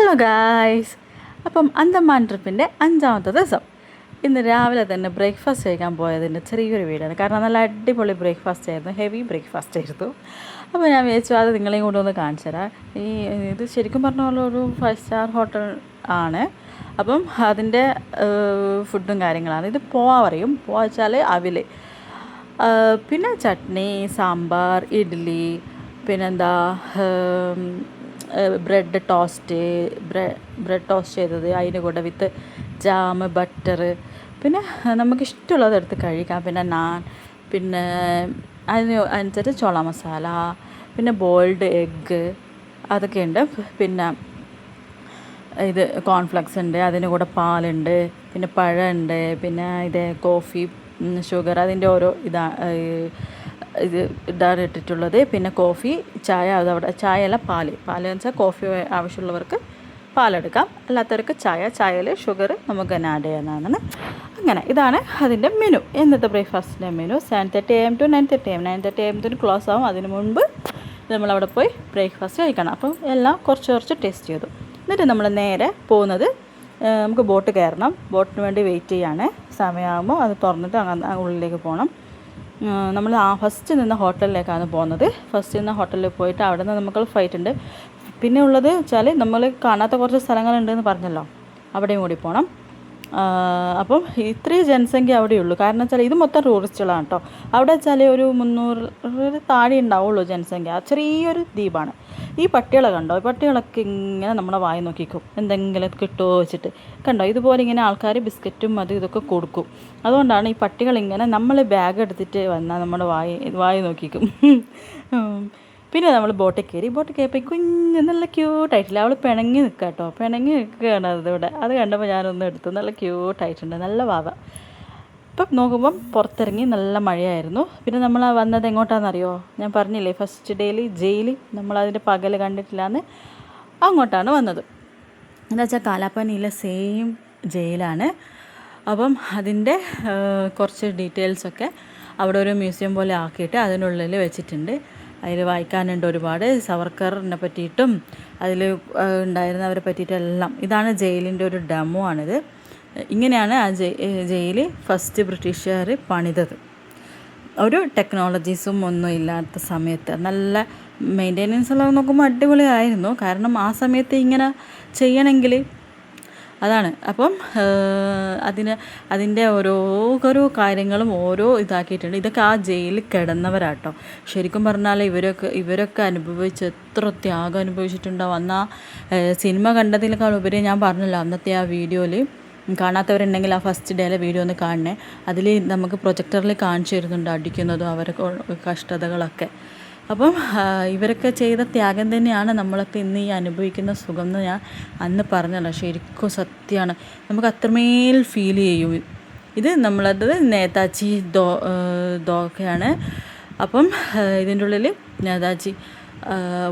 Hello guys. അപ്പം അന്തമാൻ ട്രിപ്പിൻ്റെ 5ാമത്തെ ദിവസം. ഇന്ന് രാവിലെ തന്നെ ബ്രേക്ക്ഫാസ്റ്റ് കഴിക്കാൻ പോയതിൻ്റെ ചെറിയൊരു വീടാണ്. കാരണം നല്ല അടിപൊളി ബ്രേക്ക്ഫാസ്റ്റ് ആയിരുന്നു, ഹെവി ബ്രേക്ക്ഫാസ്റ്റ് ആയിരുന്നു. അപ്പോൾ ഞാൻ വിചാരിച്ചു അത് നിങ്ങളെയും കൂടെ ഒന്ന് കാണിച്ചു തരാം. ഇത് ശരിക്കും പറഞ്ഞ പോലെ ഒരു 5 സ്റ്റാർ ഹോട്ടൽ ആണ്. അപ്പം അതിൻ്റെ ഫുഡും കാര്യങ്ങളാണ്. ഇത് പോവാ പറയും. പോവാ വെച്ചാൽ അവിൽ, പിന്നെ ചട്നി, സാമ്പാർ, ഇഡ്ഡലി, പിന്നെന്താ ബ്രെഡ് ടോസ്റ്റ് ചെയ്തത്, അതിൻ്റെ കൂടെ വിത്ത് ജാം, ബട്ടർ, പിന്നെ നമുക്കിഷ്ടമുള്ളത് എടുത്ത് കഴിക്കാം. പിന്നെ നാൻ, പിന്നെ അതിന് അനുസരിച്ച് ചോള മസാല, പിന്നെ ബോയിൽഡ് എഗ്ഗ് അതൊക്കെയുണ്ട്. പിന്നെ ഇത് കോൺഫ്ലെക്സ് ഉണ്ട്, അതിൻ്റെ കൂടെ പാലുണ്ട്, പിന്നെ പഴമുണ്ട്, പിന്നെ ഇത് കോഫി, ഷുഗർ, അതിൻ്റെ ഓരോ ഇതാണ് ഇട്ടിട്ടുള്ളത്. പിന്നെ കോഫി, ചായ, അതവിടെ ചായയല്ല പാലെന്ന് വെച്ചാൽ കോഫി ആവശ്യമുള്ളവർക്ക് പാലെടുക്കാം, അല്ലാത്തവർക്ക് ചായയിൽ ഷുഗർ നമുക്ക് തന്നെ ആഡ് ചെയ്യാവുന്നതാണ്. അങ്ങനെ ഇതാണ് അതിൻ്റെ മെനു. ഇന്നത്തെ ബ്രേക്ക്ഫാസ്റ്റിൻ്റെ menu 7:30 AM to 9:30 AM. 9:30 AM close ആവും. അതിന് മുൻപ് നമ്മളവിടെ പോയി ബ്രേക്ക്ഫാസ്റ്റ് കഴിക്കണം. അപ്പം എല്ലാം കുറച്ച് ടേസ്റ്റ് ചെയ്തു. എന്നിട്ട് നമ്മൾ നേരെ പോകുന്നത്, നമുക്ക് ബോട്ട് കയറണം. ബോട്ടിന് വേണ്ടി വെയിറ്റ് ചെയ്യാണ്. സമയമാകുമ്പോൾ അത് തുറന്നിട്ട് ഉള്ളിലേക്ക് പോകണം. നമ്മൾ ഫസ്റ്റ് നിന്ന ഹോട്ടലിലേക്കാണ് പോകുന്നത്. ഫസ്റ്റ് നിന്ന ഹോട്ടലിൽ പോയിട്ട് അവിടെ നിന്ന് നമുക്ക് ഫ്ലൈറ്റ് ഉണ്ട്. പിന്നെ ഉള്ളത് വെച്ചാൽ നമ്മൾ കാണാത്ത കുറച്ച് സ്ഥലങ്ങളുണ്ടെന്ന് പറഞ്ഞല്ലോ, അവിടെയും കൂടി പോകണം. അപ്പം ഇത്രയും ജനസംഖ്യ അവിടെയുള്ളൂ. കാരണം വെച്ചാൽ ഇത് മൊത്തം ടൂറിസ്റ്റുകളാണ് കേട്ടോ. അവിടെ വെച്ചാൽ ഒരു 300 താഴെ ഉണ്ടാവുള്ളൂ ജനസംഖ്യ. ചെറിയൊരു ദ്വീപാണ്. ഈ പട്ടികളെ കണ്ടോ? ഈ പട്ടികളൊക്കെ ഇങ്ങനെ നമ്മളെ വായി നോക്കിക്കും, എന്തെങ്കിലും കിട്ടുമോ വെച്ചിട്ട്. കണ്ടോ, ഇതുപോലെ ഇങ്ങനെ ആൾക്കാർ ബിസ്ക്കറ്റും അതും ഇതൊക്കെ കൊടുക്കും. അതുകൊണ്ടാണ് ഈ പട്ടികളിങ്ങനെ നമ്മൾ ബാഗ് എടുത്തിട്ട് വന്നാൽ നമ്മുടെ വായി നോക്കിക്കും. പിന്നെ നമ്മൾ ബോട്ടിൽ കയറിയപ്പോൾ കുഞ്ഞ് നല്ല ക്യൂട്ടായിട്ടില്ല, അവൾ പിണങ്ങി നിൽക്കുക കേട്ടോ. പിണങ്ങി നിൽക്കുകയാണ് അതിവിടെ. അത് കണ്ടപ്പോൾ ഞാനൊന്ന് എടുത്തു. നല്ല ക്യൂട്ടായിട്ടുണ്ട്, നല്ല വാവ. ഇപ്പം നോക്കുമ്പം പുറത്തിറങ്ങി നല്ല മഴയായിരുന്നു. പിന്നെ നമ്മൾ വന്നത് എങ്ങോട്ടാണെന്നറിയോ? ഞാൻ പറഞ്ഞില്ലേ ഫസ്റ്റ് ഡേയിൽ ജയിൽ നമ്മളതിൻ്റെ പകൽ കണ്ടിട്ടില്ലാന്ന്, അങ്ങോട്ടാണ് വന്നത്. എന്താ വെച്ചാൽ കാലാപ്പാനിയിലെ സെയിം ജയിലാണ്. അപ്പം അതിൻ്റെ കുറച്ച് ഡീറ്റെയിൽസൊക്കെ അവിടെ ഒരു മ്യൂസിയം പോലെ ആക്കിയിട്ട് അതിനുള്ളിൽ വെച്ചിട്ടുണ്ട്. അതിൽ വായിക്കാനുണ്ട് ഒരുപാട്, സവർക്കറിനെ പറ്റിയിട്ടും അതിൽ ഉണ്ടായിരുന്നവരെ പറ്റിയിട്ടെല്ലാം. ഇതാണ് ജയിലിൻ്റെ ഒരു ഡെമോ ആണിത്. ഇങ്ങനെയാണ് ആ ജയിൽ ഫസ്റ്റ് ബ്രിട്ടീഷുകാർ പണിതത്. ഒരു ടെക്നോളജീസും ഒന്നും ഇല്ലാത്ത സമയത്ത് നല്ല മെയിൻ്റെനൻസ് എല്ലാം നോക്കുമ്പോൾ അടിപൊളിയായിരുന്നു. കാരണം ആ സമയത്ത് ഇങ്ങനെ ചെയ്യണമെങ്കിൽ അതാണ്. അപ്പം അതിൻ്റെ ഓരോ കാര്യങ്ങളും ഓരോ ഇതാക്കിയിട്ടുണ്ട്. ഇതൊക്കെ ആ ജയിലിൽ കിടന്നവരാട്ടോ. ശരിക്കും പറഞ്ഞാൽ ഇവരൊക്കെ അനുഭവിച്ച് എത്ര ത്യാഗം അനുഭവിച്ചിട്ടുണ്ടാവും. അന്ന് ആ സിനിമ കണ്ടതിനേക്കാൾ ഉപരി ഞാൻ പറഞ്ഞല്ലോ, അന്നത്തെ ആ വീഡിയോയിൽ കാണാത്തവരുണ്ടെങ്കിൽ ആ ഫസ്റ്റ് ഡേയിലെ വീഡിയോ ഒന്ന് കാണണേ. അതിൽ നമുക്ക് പ്രൊജക്ടറിൽ കാണിച്ചു തരുന്നുണ്ട് അടിക്കുന്നതും അവരുടെ കഷ്ടതകളൊക്കെ. അപ്പം ഇവരൊക്കെ ചെയ്ത ത്യാഗം തന്നെയാണ് നമ്മളൊക്കെ ഇന്ന് ഈ അനുഭവിക്കുന്ന സുഖം എന്ന് ഞാൻ അന്ന് പറഞ്ഞല്ലോ. ശരിക്കും സത്യമാണ്, നമുക്ക് അത്രമേൽ ഫീൽ ചെയ്യും. ഇത് നമ്മളത് നേതാജി ദോഖയാണ്. അപ്പം ഇതിൻ്റെ ഉള്ളിൽ നേതാജി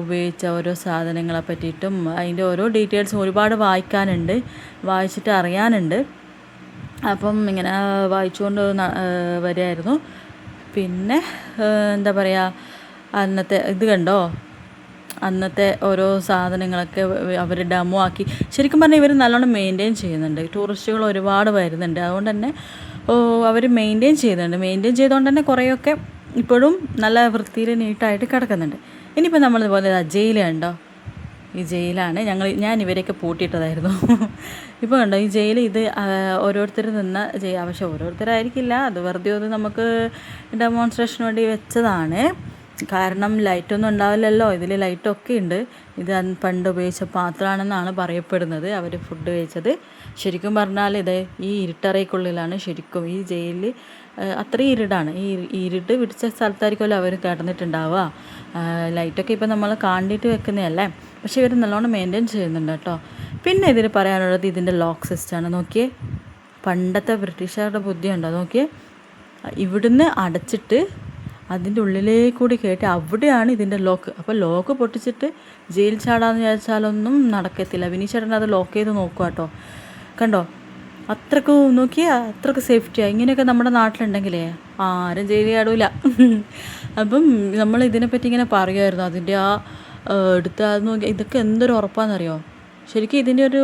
ഉപയോഗിച്ച ഓരോ സാധനങ്ങളെ പറ്റിയിട്ടും അതിൻ്റെ ഓരോ ഡീറ്റെയിൽസും ഒരുപാട് വായിക്കാനുണ്ട്, വായിച്ചിട്ട് അറിയാനുണ്ട്. അപ്പം ഇങ്ങനെ വായിച്ചുകൊണ്ട് വരികയായിരുന്നു. പിന്നെ എന്താ പറയുക, അന്നത്തെ ഇത് കണ്ടോ, അന്നത്തെ ഓരോ സാധനങ്ങളൊക്കെ അവർ ഡെമോ ആക്കി. ശരിക്കും പറഞ്ഞാൽ ഇവർ നല്ലോണം മെയിൻറ്റെയിൻ ചെയ്യുന്നുണ്ട്. ടൂറിസ്റ്റുകൾ ഒരുപാട് വരുന്നുണ്ട്, അതുകൊണ്ട് തന്നെ അവർ മെയിൻറ്റെയിൻ ചെയ്യുന്നുണ്ട്. മെയിൻറ്റെയിൻ ചെയ്തുകൊണ്ട് തന്നെ കുറേയൊക്കെ ഇപ്പോഴും നല്ല വൃത്തിയിൽ നീട്ടായിട്ട് കിടക്കുന്നുണ്ട്. ഇനിയിപ്പോൾ നമ്മളിതുപോലെ ജയിൽ കണ്ടോ, ഈ ജയിലാണ് ഞാൻ ഇവരെയൊക്കെ പൂട്ടിയിട്ടതായിരുന്നു. ഇപ്പോൾ കണ്ടോ ഈ ജയിൽ, ഇത് ഓരോരുത്തർ നിന്ന ജയിൽ. പക്ഷേ ഓരോരുത്തരായിരിക്കില്ല, അത് വെറുതെ ഒന്ന് നമുക്ക് ഡെമോൺസ്ട്രേഷന് വേണ്ടി വെച്ചതാണ്. കാരണം ലൈറ്റൊന്നും ഉണ്ടാവില്ലല്ലോ, ഇതിൽ ലൈറ്റൊക്കെ ഉണ്ട്. ഇത് പണ്ട് ഉപയോഗിച്ച പാത്രമാണെന്നാണ് പറയപ്പെടുന്നത് അവർ ഫുഡ് കഴിച്ചത്. ശരിക്കും പറഞ്ഞാൽ ഇത് ഈ ഇരുട്ടറയ്ക്കുള്ളിലാണ് ശരിക്കും ഈ ജയിലിൽ. അത്രയും ഇരുടാണ്. ഈ ഇരുട്ട് പിടിച്ച സ്ഥലത്തായിരിക്കുമല്ലോ അവർ കിടന്നിട്ടുണ്ടാവുക. ലൈറ്റൊക്കെ ഇപ്പം നമ്മൾ കണ്ടിട്ട് വെക്കുന്നതല്ലേ, പക്ഷേ ഇവർ നല്ലോണം മെയിൻറ്റെയിൻ ചെയ്യുന്നുണ്ട് കേട്ടോ. പിന്നെ ഇതിൽ പറയാനുള്ളത് ഇതിൻ്റെ ലോക്ക് സിസ്റ്റമാണ്. നോക്കിയേ, പണ്ടത്തെ ബ്രിട്ടീഷുകാരുടെ ബുദ്ധിയുണ്ടോ നോക്കിയേ. ഇവിടുന്ന് അടച്ചിട്ട് അതിൻ്റെ ഉള്ളിലേക്കൂടി കയറ്റി അവിടെയാണ് ഇതിൻ്റെ ലോക്ക്. അപ്പോൾ ലോക്ക് പൊട്ടിച്ചിട്ട് ജയിൽ ചാടാന്ന് വിചാരിച്ചാലൊന്നും നടക്കത്തില്ല. വിനീച്ചേട്ടൻ അത് ലോക്ക് ചെയ്ത് നോക്കുക കേട്ടോ. കണ്ടോ, അത്രക്ക് നോക്കിയാൽ അത്രക്ക് സേഫ്റ്റിയാണ്. ഇങ്ങനെയൊക്കെ നമ്മുടെ നാട്ടിലുണ്ടെങ്കിലേ ആരും ജയിലിൽ ചാടൂല. അപ്പം നമ്മൾ ഇതിനെപ്പറ്റി ഇങ്ങനെ പറയുമായിരുന്നു. അതിൻ്റെ എടുത്ത് അത് നോക്കി, ഇതൊക്കെ എന്തൊരു ഉറപ്പാണെന്നറിയോ. ശരിക്കും ഇതിൻ്റെ ഒരു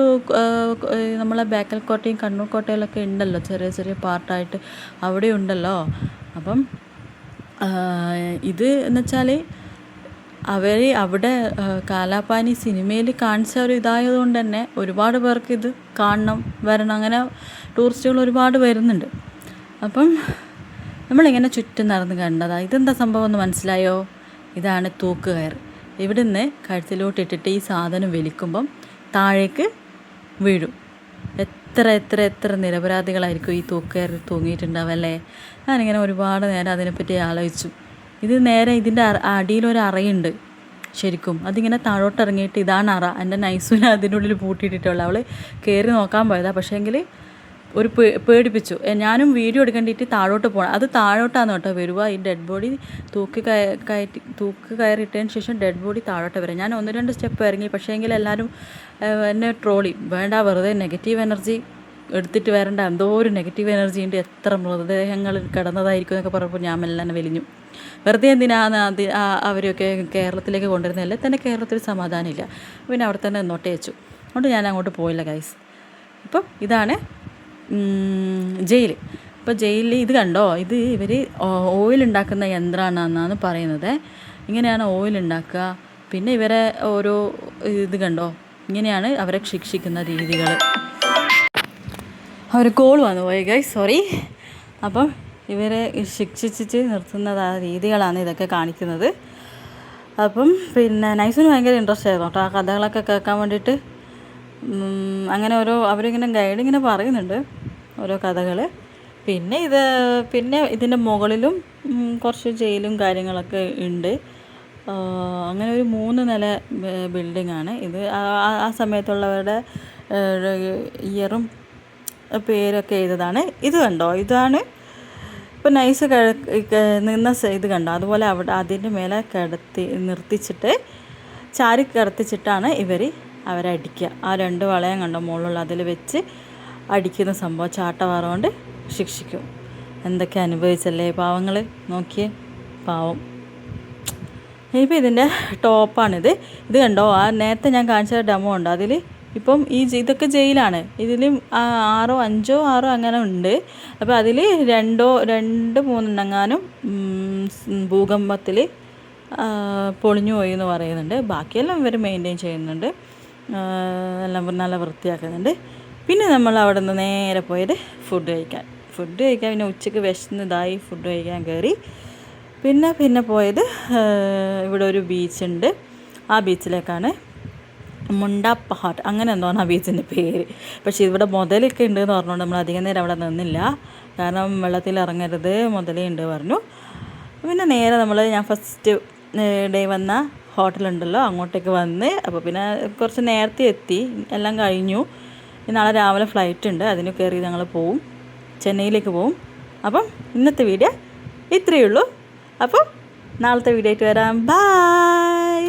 നമ്മളെ ബേക്കൽ കോട്ടയും കണ്ണൂർ കോട്ടയിലൊക്കെ ഉണ്ടല്ലോ, ചെറിയ ചെറിയ പാർട്ടായിട്ട് അവിടെ ഉണ്ടല്ലോ. അപ്പം ഇത് എന്ന് വെച്ചാൽ അവർ അവിടെ കാലാപാനി സിനിമയിൽ കാണിച്ച ഒരു ഇതായതുകൊണ്ട് തന്നെ ഒരുപാട് പേർക്ക് ഇത് കാണണം, വരണം, അങ്ങനെ ടൂറിസ്റ്റുകൾ ഒരുപാട് വരുന്നുണ്ട്. അപ്പം നമ്മളിങ്ങനെ ചുറ്റും നടന്ന് കണ്ടതാണ്. ഇതെന്താ സംഭവം എന്ന് മനസ്സിലായോ? ഇതാണ് തൂക്കുകയർ. ഇവിടുന്ന് കഴുത്തിലോട്ട് ഇട്ടിട്ട് ഈ സാധനം വലിക്കുമ്പം താഴേക്ക് വീഴും. എത്ര എത്ര എത്ര നിരപരാധികളായിരിക്കും ഈ തൂക്കുകയറിൽ തൂങ്ങിയിട്ടുണ്ടാവും അല്ലേ? ഞാനിങ്ങനെ ഒരുപാട് നേരം അതിനെപ്പറ്റി ആലോചിച്ചു. ഇത് നേരെ ഇതിൻ്റെ അടിയിലൊരു അറയുണ്ട് ശരിക്കും. അതിങ്ങനെ താഴോട്ട് ഇറങ്ങിയിട്ട് ഇതാണ് അറ. എൻ്റെ നൈസുവിനെ അതിനുള്ളിൽ പൂട്ടിയിട്ടിട്ടുള്ള അവൾ കയറി നോക്കാൻ പോയതാണ്. പക്ഷേങ്കിൽ ഒരു പേടിപ്പിച്ചു. ഞാനും വീഡിയോ എടുക്കേണ്ടിയിട്ട് താഴോട്ട് പോകണം. അത് താഴോട്ടാണ് കേട്ടോ വരുക. ഈ ഡെഡ് ബോഡി തൂക്ക് കയറിയിട്ടതിന് ശേഷം ഡെഡ് ബോഡി താഴോട്ട് വരാം. ഞാൻ 1-2 സ്റ്റെപ്പ് ഇറങ്ങി. പക്ഷേങ്കിൽ എല്ലാവരും എന്നെ ട്രോളി, വേണ്ട വെറുതെ നെഗറ്റീവ് എനർജി എടുത്തിട്ട് വരണ്ട, എന്തോ ഒരു നെഗറ്റീവ് എനർജി ഉണ്ട്, എത്ര മൃതദേഹങ്ങൾ കിടന്നതായിരിക്കും എന്നൊക്കെ പറഞ്ഞപ്പോൾ ഞാൻ മെല്ലെ വലിഞ്ഞു. വെറുതെ എന്തിനാണ് അവരൊക്കെ കേരളത്തിലേക്ക് കൊണ്ടുവരുന്നതല്ലേ, തന്നെ കേരളത്തിൽ സമാധാനമില്ല, പിന്നെ അവിടെ തന്നെ നിന്നോട്ടേ വെച്ചു. അതുകൊണ്ട് ഞാൻ അങ്ങോട്ട് പോയില്ല ഗൈസ്. ഇപ്പം ഇതാണ് ജയിൽ. ഇപ്പോൾ ജയിലിൽ ഇത് കണ്ടോ, ഇത് ഇവർ ഓയിൽ ഉണ്ടാക്കുന്ന യന്ത്രമാണെന്നാണ് പറയുന്നത്. ഇങ്ങനെയാണ് ഓയിൽ ഉണ്ടാക്കുക. പിന്നെ ഇവരെ ഓരോ ഇത് കണ്ടോ, ഇങ്ങനെയാണ് അവരെ ശിക്ഷിക്കുന്ന രീതികൾ. അവർ കോൾ വന്നു പോയി ഗൈസ്, സോറി. അപ്പം ഇവരെ ശിക്ഷിച്ച് നിർത്തുന്നത് ആ രീതികളാണ് ഇതൊക്കെ കാണിക്കുന്നത്. അപ്പം പിന്നെ നൈസിന് ഭയങ്കര ഇൻട്രസ്റ്റ് ആയിരുന്നു കേട്ടോ ആ കഥകളൊക്കെ കേൾക്കാൻ വേണ്ടിയിട്ട്. അങ്ങനെ അവരിങ്ങനെ ഗൈഡിങ്ങനെ പറയുന്നുണ്ട് ഓരോ കഥകൾ. പിന്നെ ഇതിൻ്റെ മുകളിലും കുറച്ച് ജയിലും കാര്യങ്ങളൊക്കെ ഉണ്ട്. അങ്ങനെ ഒരു 3 നില ബിൽഡിങ്ങാണ് ഇത്. ആ സമയത്തുള്ളവരുടെ ഇയറും പേരൊക്കെ എഴുതതാണ്. ഇത് കണ്ടോ, ഇതാണ് ഇപ്പോൾ നൈസ് നിന്ന ഇത് കണ്ടോ, അതുപോലെ അവിടെ അതിൻ്റെ മേലെ നിർത്തിച്ചിട്ട് ചാരി കിടത്തിച്ചിട്ടാണ് അവരെ അടിക്കുക. ആ 2 വളയം കണ്ടോ മുകളിലുള്ള, അതിൽ വെച്ച് അടിക്കുന്ന സംഭവം ചാട്ടവാറ കൊണ്ട് ശിക്ഷിക്കും. എന്തൊക്കെ അനുഭവിച്ചല്ലേ പാവങ്ങൾ, നോക്കിയേ പാവം. ഇപ്പം ഇതിൻ്റെ ടോപ്പാണിത്. ഇത് കണ്ടോ, ആ നേരത്തെ ഞാൻ കാണിച്ച ഡെമോ ഉണ്ട്, അതിൽ ഇപ്പം ഇതൊക്കെ ജയിലാണ്. ഇതിലും 5-6 അങ്ങനെ ഉണ്ട്. അപ്പോൾ അതിൽ 2-3 എണ്ണങ്ങാനും ഭൂകമ്പത്തിൽ പൊളിഞ്ഞു പോയി എന്ന് പറയുന്നുണ്ട്. ബാക്കിയെല്ലാം ഇവർ മെയിൻറ്റെയിൻ ചെയ്യുന്നുണ്ട്, എല്ലാം നല്ല വൃത്തിയാക്കുന്നുണ്ട്. പിന്നെ നമ്മൾ അവിടെ നിന്ന് നേരെ പോയത് ഫുഡ് കഴിക്കാൻ. പിന്നെ ഉച്ചയ്ക്ക് വിശന്നതായി ഫുഡ് കഴിക്കാൻ കയറി. പിന്നെ പോയത് ഇവിടെ ഒരു ബീച്ചുണ്ട്, ആ ബീച്ചിലേക്കാണ്. മുണ്ട പഹാട്ട് അങ്ങനെ എന്തോന്നാണ് ആ ബീച്ചിൻ്റെ പേര്. പക്ഷേ ഇവിടെ മുതലൊക്കെ ഉണ്ടെന്ന് പറഞ്ഞുകൊണ്ട് നമ്മൾ അധികം നേരം അവിടെ നിന്നില്ല, കാരണം വെള്ളത്തിൽ ഇറങ്ങരുത്, മുതലേ ഉണ്ട് പറഞ്ഞു. പിന്നെ നേരെ ഞാൻ ഫസ്റ്റ് ഡേ വന്ന ഹോട്ടലുണ്ടല്ലോ അങ്ങോട്ടേക്ക് വന്ന്. അപ്പോൾ പിന്നെ കുറച്ച് നേരത്തെ എത്തി, എല്ലാം കഴിഞ്ഞു. നാളെ രാവിലെ ഫ്ലൈറ്റ് ഉണ്ട്, അതിന് കയറി ഞങ്ങൾ പോവും, ചെന്നൈയിലേക്ക് പോവും. അപ്പം ഇന്നത്തെ വീഡിയോ ഇത്രയേ ഉള്ളൂ. അപ്പം നാളത്തെ വീഡിയോ ആയിട്ട് വരാം. ബൈ.